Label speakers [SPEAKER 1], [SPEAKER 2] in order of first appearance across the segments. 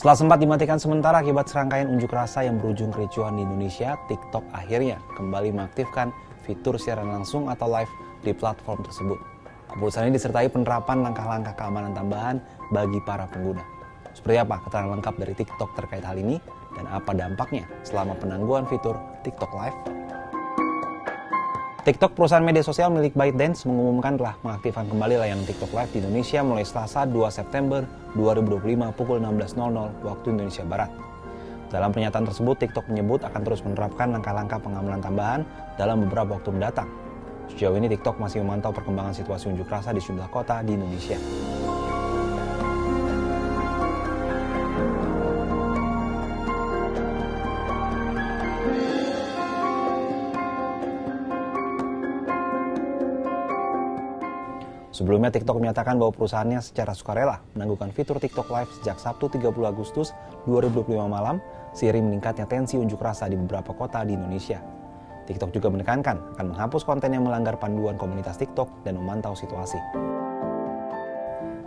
[SPEAKER 1] Setelah sempat dimatikan sementara akibat serangkaian unjuk rasa yang berujung kericuhan di Indonesia, TikTok akhirnya kembali mengaktifkan fitur siaran langsung atau live di platform tersebut. Keputusan ini disertai penerapan langkah-langkah keamanan tambahan bagi para pengguna. Seperti apa keterangan lengkap dari TikTok terkait hal ini dan apa dampaknya selama penangguhan fitur TikTok Live? TikTok, perusahaan media sosial milik ByteDance, mengumumkan telah mengaktifkan kembali layanan TikTok Live di Indonesia mulai Selasa 2 September 2025 pukul 16.00 waktu Indonesia Barat. Dalam pernyataan tersebut, TikTok menyebut akan terus menerapkan langkah-langkah pengamanan tambahan dalam beberapa waktu mendatang. Sejauh ini TikTok masih memantau perkembangan situasi unjuk rasa di sejumlah kota di Indonesia. Sebelumnya, TikTok menyatakan bahwa perusahaannya secara sukarela menangguhkan fitur TikTok Live sejak Sabtu 30 Agustus 2025 malam, seiring meningkatnya tensi unjuk rasa di beberapa kota di Indonesia. TikTok juga menekankan akan menghapus konten yang melanggar panduan komunitas TikTok dan memantau situasi.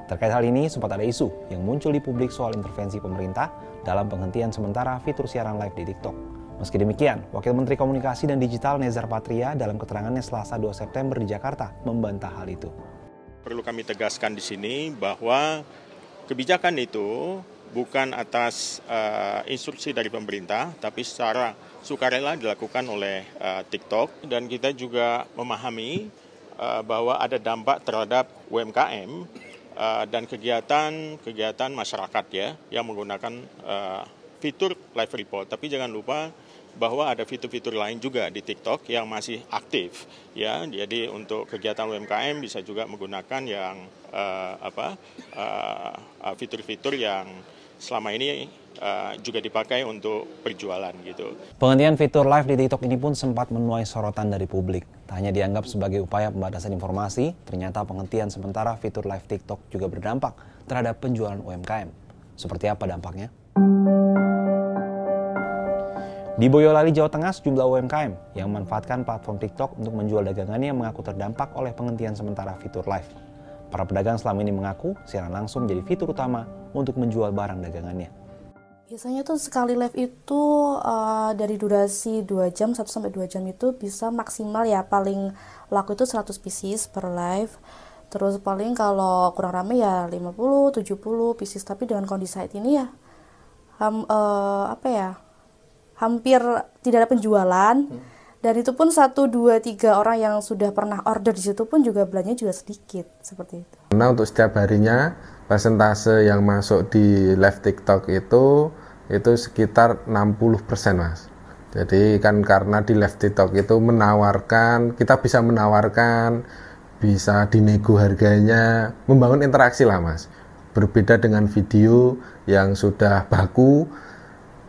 [SPEAKER 1] Terkait hal ini, sempat ada isu yang muncul di publik soal intervensi pemerintah dalam penghentian sementara fitur siaran live di TikTok. Meski demikian, Wakil Menteri Komunikasi dan Digital Nezar Patria dalam keterangannya Selasa 2 September di Jakarta membantah hal itu.
[SPEAKER 2] Perlu kami tegaskan di sini bahwa kebijakan itu bukan atas instruksi dari pemerintah, tapi secara sukarela dilakukan oleh TikTok. Dan kita juga memahami bahwa ada dampak terhadap UMKM dan kegiatan masyarakat ya yang menggunakan fitur live report. Tapi jangan lupa bahwa ada fitur-fitur lain juga di TikTok yang masih aktif ya. Jadi untuk kegiatan UMKM bisa juga menggunakan yang fitur-fitur yang selama ini juga dipakai untuk perjualan gitu.
[SPEAKER 1] Penghentian fitur live di TikTok ini pun sempat menuai sorotan dari publik. Tak hanya dianggap sebagai upaya pembatasan informasi, ternyata penghentian sementara fitur live TikTok juga berdampak terhadap penjualan UMKM. Seperti apa dampaknya? Di Boyolali, Jawa Tengah, sejumlah UMKM yang memanfaatkan platform TikTok untuk menjual dagangannya mengaku terdampak oleh penghentian sementara fitur live. Para pedagang selama ini mengaku siaran langsung menjadi fitur utama untuk menjual barang dagangannya.
[SPEAKER 3] Biasanya tuh sekali live itu dari durasi 2 jam, 1-2 jam itu bisa maksimal ya paling laku itu 100 pieces per live. Terus paling kalau kurang rame ya 50-70 pieces, tapi dengan kondisi saat ini ya hampir tidak ada penjualan. Dan itu pun 1, 2, 3 orang yang sudah pernah order di situ pun juga belanjanya juga sedikit seperti itu.
[SPEAKER 4] Karena untuk setiap harinya persentase yang masuk di live TikTok itu sekitar 60% Mas. Jadi kan karena di live TikTok itu kita bisa menawarkan, bisa dinego harganya, membangun interaksi lah Mas. Berbeda dengan video yang sudah baku,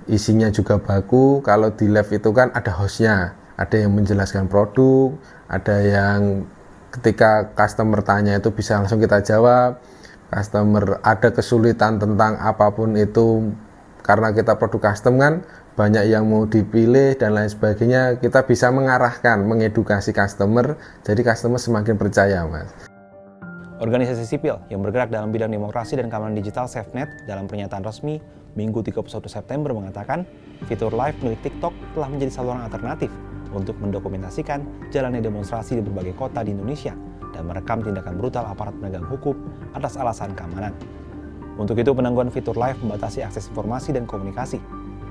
[SPEAKER 4] isinya juga baku. Kalau di live itu kan ada hostnya, ada yang menjelaskan produk, ada yang ketika customer tanya itu bisa langsung kita jawab. Customer ada kesulitan tentang apapun itu, karena kita produk custom kan banyak yang mau dipilih dan lain sebagainya, kita bisa mengarahkan, mengedukasi customer, jadi customer semakin percaya Mas.
[SPEAKER 1] Organisasi sipil yang bergerak dalam bidang demokrasi dan keamanan digital SafeNet dalam pernyataan resmi Minggu 31 September mengatakan fitur live milik TikTok telah menjadi saluran alternatif untuk mendokumentasikan jalannya demonstrasi di berbagai kota di Indonesia dan merekam tindakan brutal aparat penegak hukum atas alasan keamanan. Untuk itu, penangguhan fitur live membatasi akses informasi dan komunikasi.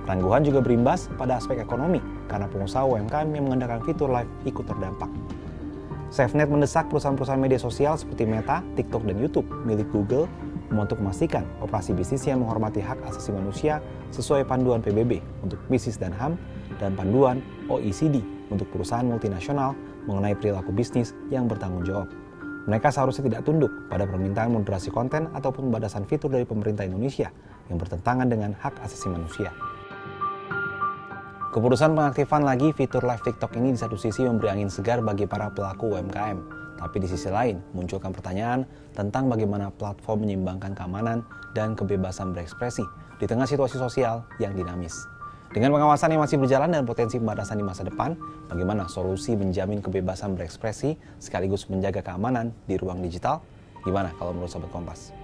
[SPEAKER 1] Penangguhan juga berimbas pada aspek ekonomi karena pengusaha UMKM yang mengandalkan fitur live ikut terdampak. SafeNet mendesak perusahaan-perusahaan media sosial seperti Meta, TikTok, dan YouTube milik Google untuk memastikan operasi bisnisnya menghormati hak asasi manusia sesuai panduan PBB untuk bisnis dan HAM dan panduan OECD untuk perusahaan multinasional mengenai perilaku bisnis yang bertanggung jawab. Mereka seharusnya tidak tunduk pada permintaan moderasi konten ataupun pembatasan fitur dari pemerintah Indonesia yang bertentangan dengan hak asasi manusia. Keputusan pengaktifan lagi fitur live TikTok ini di satu sisi memberi angin segar bagi para pelaku UMKM, tapi di sisi lain munculkan pertanyaan tentang bagaimana platform menyeimbangkan keamanan dan kebebasan berekspresi di tengah situasi sosial yang dinamis. Dengan pengawasan yang masih berjalan dan potensi pembatasan di masa depan, bagaimana solusi menjamin kebebasan berekspresi sekaligus menjaga keamanan di ruang digital? Gimana kalau menurut Sobat Kompas?